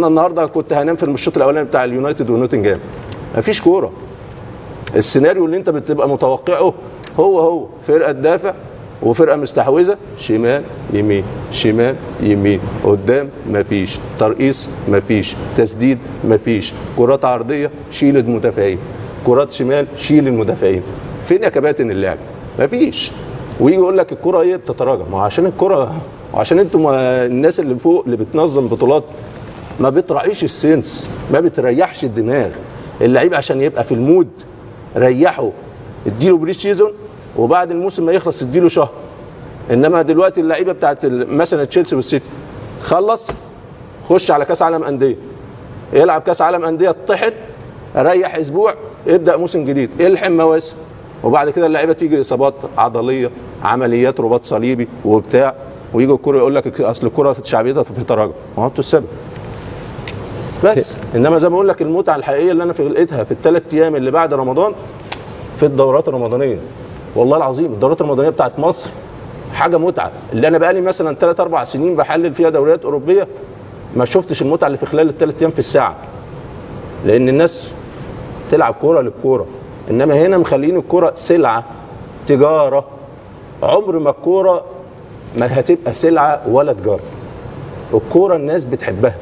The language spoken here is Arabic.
انا النهارده كنت هنام في الشوط الاولاني بتاع اليونايتد ونوتنجهام، مفيش كوره. السيناريو اللي انت بتبقى متوقعه هو فرقه تدافع وفرقه مستحوذه، شمال يمين شمال يمين، قدام مفيش ترقيص، مفيش تسديد، مفيش كرات عرضيه شيل المدافعين، كرات شمال شيل المدافعين. فين يا كباتن اللعب؟ مفيش. ويجي يقول لك الكره ايه بتتراجع، ما عشان الكره، وعشان انتم الناس اللي فوق اللي بتنظم بطولات ما بتراعيش السنس، ما بتريحش الدماغ. اللعيب عشان يبقى في المود ريحه، اديله بري سيزون وبعد الموسم ما يخلص اديله شهر. انما دلوقتي اللعيبه بتاعت مثلا تشيلسي والسيتي خلص خش على كاس عالم انديه، يلعب كاس عالم انديه اتطحن، ريح اسبوع، ابدا موسم جديد، الحم مواسم، وبعد كده اللعيبه تيجي اصابات عضليه، عمليات رباط صليبي وبتاع، ويجي الكوره يقول لك اصل الكوره في شعبيتها في تراجع، ما هو انتوا السبب. بس انما زي ما بقول لك المتعه الحقيقيه اللي انا لقيتها في الثلاث ايام اللي بعد رمضان في الدورات الرمضانيه. والله العظيم الدورات الرمضانيه بتاعت مصر حاجه متعه، اللي انا بقالي مثلا 3 4 سنين بحلل فيها دوريات اوروبيه ما شفتش المتعه اللي في خلال الثلاث ايام في الساعه. لان الناس تلعب كوره للكوره، انما هنا مخلين الكوره سلعه تجاره. عمر ما الكوره ما هتبقى سلعه ولا تجاره. الكوره الناس بتحبها.